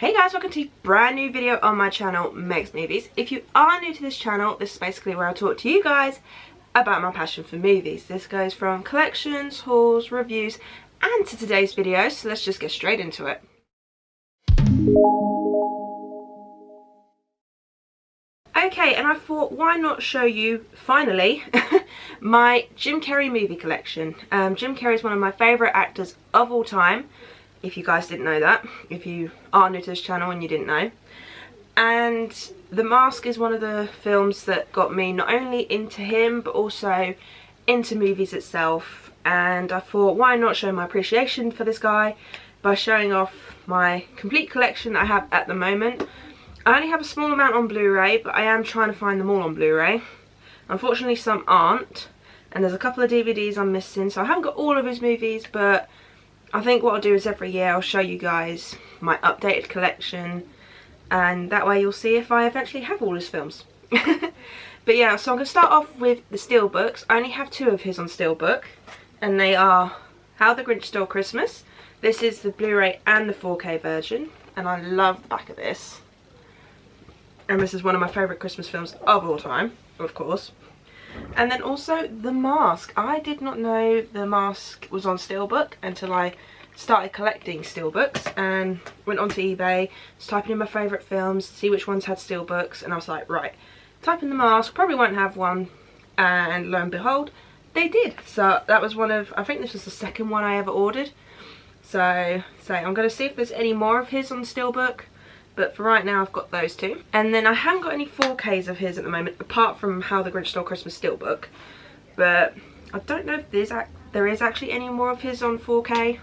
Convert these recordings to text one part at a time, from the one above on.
Hey guys, welcome to a brand new video on my channel, Meg's Movies. If you are new to this channel, this is basically where I talk to you guys about my passion for movies. This goes from collections, hauls, reviews, and to today's video, so let's just get straight into it. Okay, and I thought, why not show you, finally, my Jim Carrey movie collection. Jim Carrey is one of my favourite actors of all time. If you guys didn't know that, if you are new to this channel and you didn't know. And The Mask is one of the films that got me not only into him, but also into movies itself. And I thought, why not show my appreciation for this guy by showing off my complete collection that I have at the moment. I only have a small amount on Blu-ray, but I am trying to find them all on Blu-ray. Unfortunately, some aren't. And there's a couple of DVDs I'm missing, so I haven't got all of his movies, but I think what I'll do is every year I'll show you guys my updated collection, and that way you'll see if I eventually have all his films. But yeah, so I'm going to start off with the steelbooks. I only have two of his on steelbook, and they are How the Grinch Stole Christmas. This is the Blu-ray and the 4K version, and I love the back of this. And this is one of my favourite Christmas films of all time, of course. And then also The Mask. I did not know The Mask was on steelbook until I started collecting steelbooks and went onto eBay, was typing in my favourite films, see which ones had steelbooks, and I was like, right, type in The Mask, probably won't have one, and lo and behold, they did. So that was one of, I think this was the second one I ever ordered. So I'm going to see if there's any more of his on steelbook. But for right now, I've got those two. And then I haven't got any 4Ks of his at the moment, apart from How the Grinch Stole Christmas steelbook. But I don't know if there is actually any more of his on 4K.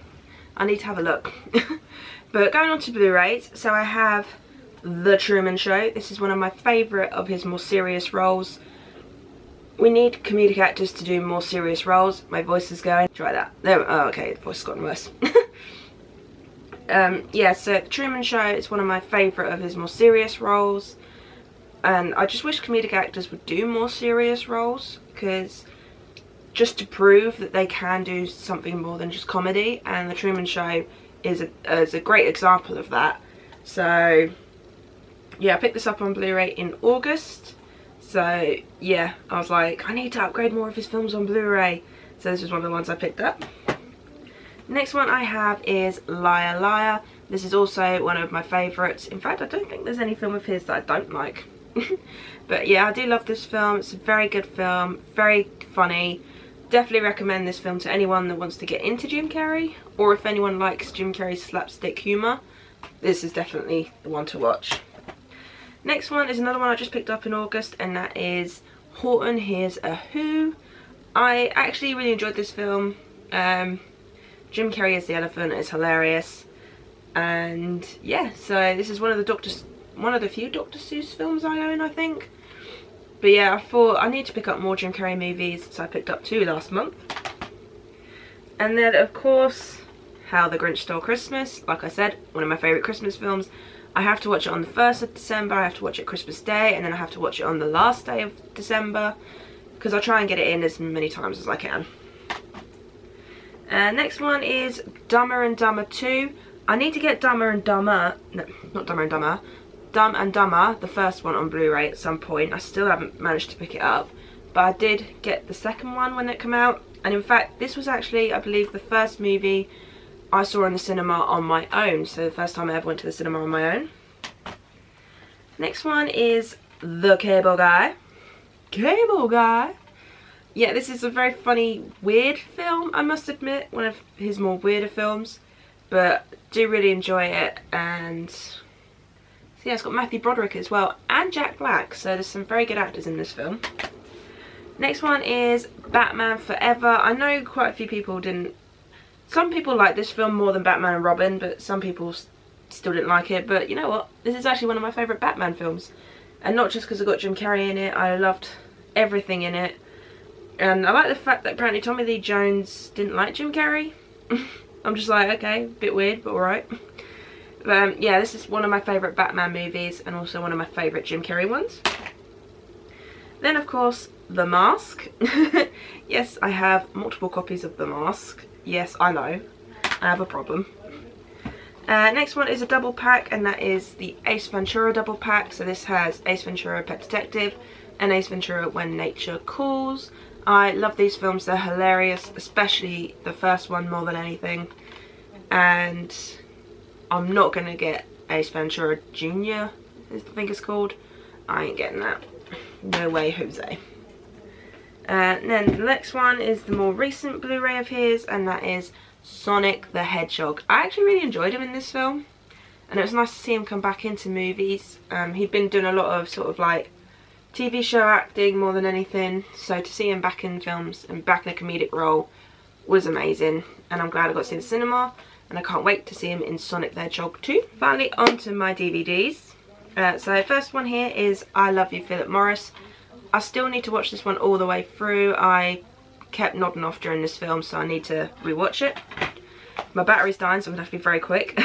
I need to have a look. But going on to Blu-rays, so I have The Truman Show. This is one of my favourite of his more serious roles. We need comedic actors to do more serious roles. My voice is going. Try that. There. Oh, okay, the voice has gotten worse. Yeah, so The Truman Show is one of my favourite of his more serious roles, and I just wish comedic actors would do more serious roles, because just to prove that they can do something more than just comedy, and The Truman Show is a great example of that. So yeah, I picked this up on Blu-ray in August, so yeah, I was like, I need to upgrade more of his films on Blu-ray, so this is one of the ones I picked up. Next one I have is Liar Liar. This is also one of my favourites. In fact, I don't think there's any film of his that I don't like. But yeah, I do love this film. It's a very good film, very funny. Definitely recommend this film to anyone that wants to get into Jim Carrey, or if anyone likes Jim Carrey's slapstick humour, this is definitely the one to watch. Next one is another one I just picked up in August, and that is Horton Hears a Who. I actually really enjoyed this film. Jim Carrey as the elephant is hilarious, and yeah, so this is one of the few Dr. Seuss films I own, I think. But yeah, I thought I need to pick up more Jim Carrey movies, so I picked up two last month. And then of course, How the Grinch Stole Christmas. Like I said, one of my favourite Christmas films. I have to watch it on the 1st of December, I have to watch it Christmas Day, and then I have to watch it on the last day of December, because I try and get it in as many times as I can. Next one is Dumber and Dumber 2. I need to get Dumber and Dumber, no, not Dumber and Dumber, Dumb and Dumber, the first one on Blu-ray at some point. I still haven't managed to pick it up, but I did get the second one when it came out. And in fact, this was actually, I believe, the first movie I saw in the cinema on my own. So the first time I ever went to the cinema on my own. Next one is The Cable Guy. Cable Guy. Yeah, this is a very funny, weird film, I must admit. One of his more weirder films. But do really enjoy it. And so yeah, it's got Matthew Broderick as well. And Jack Black. So there's some very good actors in this film. Next one is Batman Forever. I know quite a few people didn't... Some people like this film more than Batman and Robin. But some people still didn't like it. But you know what? This is actually one of my favourite Batman films. And not just because I got Jim Carrey in it. I loved everything in it. And I like the fact that apparently Tommy Lee Jones didn't like Jim Carrey. I'm just like, okay, a bit weird, but alright. Yeah, this is one of my favourite Batman movies, and also one of my favourite Jim Carrey ones. Then, of course, The Mask. Yes, I have multiple copies of The Mask. Yes, I know. I have a problem. Next one is a double pack, and that is the Ace Ventura double pack. So this has Ace Ventura Pet Detective and Ace Ventura When Nature Calls. I love these films, they're hilarious, especially the first one more than anything. And I'm not going to get Ace Ventura Jr., I think it's called. I ain't getting that. No way, Jose. And then the next one is the more recent Blu-ray of his, and that is Sonic the Hedgehog. I actually really enjoyed him in this film, and it was nice to see him come back into movies. He'd been doing a lot of sort of like TV show acting more than anything, so to see him back in films and back in a comedic role was amazing, and I'm glad I got to see him in the cinema, and I can't wait to see him in Sonic the Hedgehog 2. Finally, onto my DVDs. So first one here is I Love You, Philip Morris. I still need to watch this one all the way through. I kept nodding off during this film, so I need to rewatch it. My battery's dying, so I'm going to have to be very quick.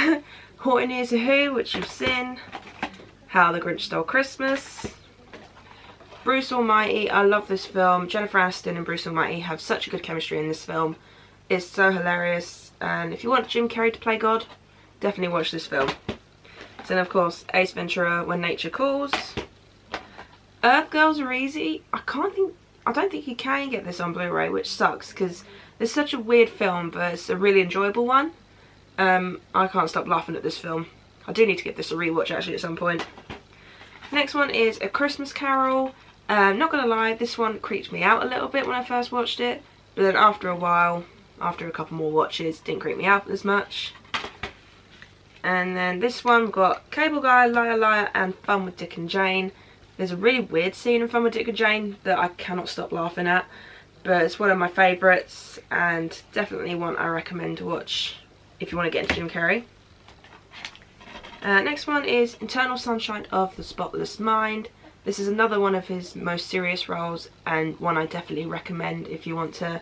Horton Hears a Who, which you've seen. How the Grinch Stole Christmas. Bruce Almighty, I love this film. Jennifer Aniston and Bruce Almighty have such a good chemistry in this film. It's so hilarious, and if you want Jim Carrey to play God, definitely watch this film. Then of course Ace Ventura When Nature Calls. Earth Girls Are Easy. I don't think you can get this on Blu-ray, which sucks because it's such a weird film, but it's a really enjoyable one. I can't stop laughing at this film. I do need to give this a rewatch actually at some point. Next one is A Christmas Carol. Not gonna lie, this one creeped me out a little bit when I first watched it, but then after a while, after a couple more watches, didn't creep me out as much. And then this one, we've got Cable Guy, Liar Liar, and Fun with Dick and Jane. There's a really weird scene in Fun with Dick and Jane that I cannot stop laughing at, but it's one of my favourites and definitely one I recommend to watch if you want to get into Jim Carrey. Next one is Eternal Sunshine of the Spotless Mind. This is another one of his most serious roles, and one I definitely recommend if you want to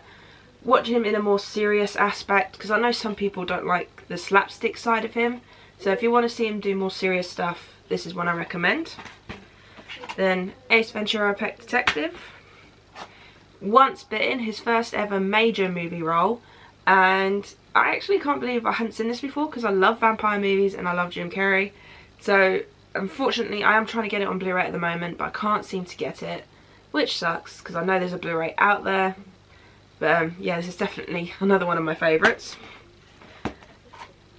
watch him in a more serious aspect, because I know some people don't like the slapstick side of him. So if you want to see him do more serious stuff, this is one I recommend. Then Ace Ventura Pet Detective. Once Bitten, his first ever major movie role, and I actually can't believe I hadn't seen this before because I love vampire movies and I love Jim Carrey. So unfortunately I am trying to get it on Blu-ray at the moment, but I can't seem to get it, which sucks because I know there's a Blu-ray out there. But yeah, this is definitely another one of my favourites.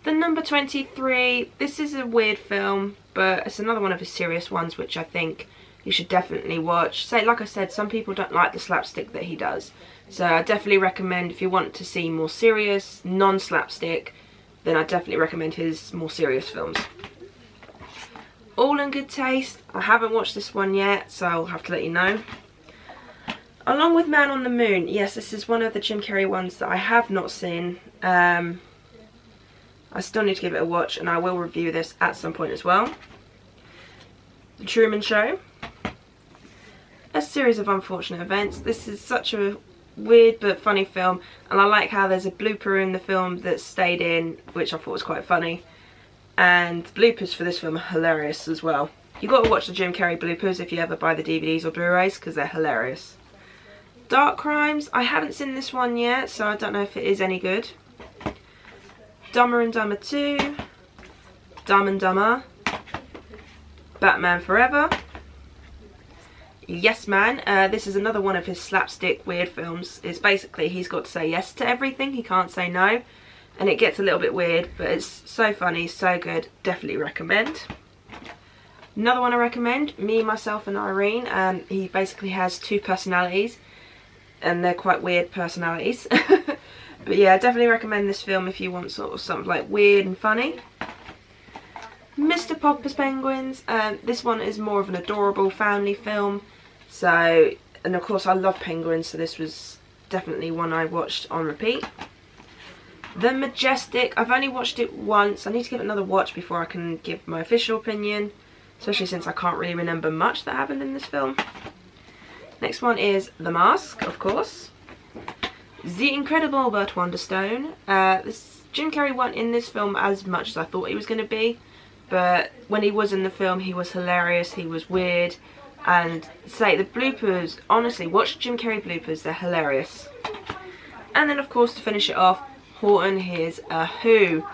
The Number 23, this is a weird film, but it's another one of his serious ones which I think you should definitely watch. So like I said, some people don't like the slapstick that he does, so I definitely recommend, if you want to see more serious, non-slapstick, then I definitely recommend his more serious films. All in Good Taste, I haven't watched this one yet, so I'll have to let you know. Along with Man on the Moon, yes, this is one of the Jim Carrey ones that I have not seen. I still need to give it a watch, and I will review this at some point as well. The Truman Show. A Series of Unfortunate Events. This is such a weird but funny film, and I like how there's a blooper in the film that stayed in, which I thought was quite funny. And the bloopers for this film are hilarious as well. You've got to watch the Jim Carrey bloopers if you ever buy the DVDs or Blu-rays, because they're hilarious. Dark Crimes. I haven't seen this one yet, so I don't know if it is any good. Dumber and Dumber 2. Dumb and Dumber. Batman Forever. Yes Man. This is another one of his slapstick weird films. It's basically he's got to say yes to everything, he can't say no, and it gets a little bit weird, but it's so funny, so good, definitely recommend. Another one I recommend, Me, Myself and Irene. He basically has two personalities, and they're quite weird personalities. But yeah, I definitely recommend this film if you want sort of something like weird and funny. Mr. Popper's Penguins. This one is more of an adorable family film. So, and of course I love penguins, so this was definitely one I watched on repeat. The Majestic. I've only watched it once. I need to give it another watch before I can give my official opinion, especially since I can't really remember much that happened in this film. Next one is The Mask, of course. The Incredible Burt Wonderstone. This Jim Carrey wasn't in this film as much as I thought he was going to be, but when he was in the film he was hilarious, he was weird, and say the bloopers, honestly watch Jim Carrey bloopers, they're hilarious. And then of course to finish it off, Horton Hears a Who.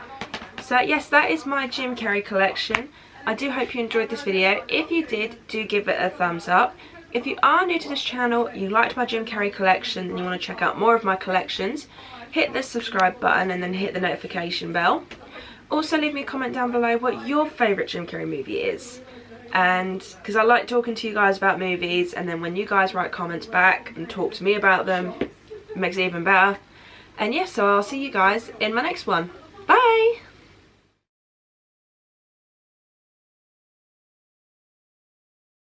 So yes, that is my Jim Carrey collection. I do hope you enjoyed this video. If you did, do give it a thumbs up. If you are new to this channel, you liked my Jim Carrey collection and you want to check out more of my collections, hit the subscribe button and then hit the notification bell. Also leave me a comment down below what your favourite Jim Carrey movie is. And because I like talking to you guys about movies, and then when you guys write comments back and talk to me about them, it makes it even better. And yes, so I'll see you guys in my next one. Bye!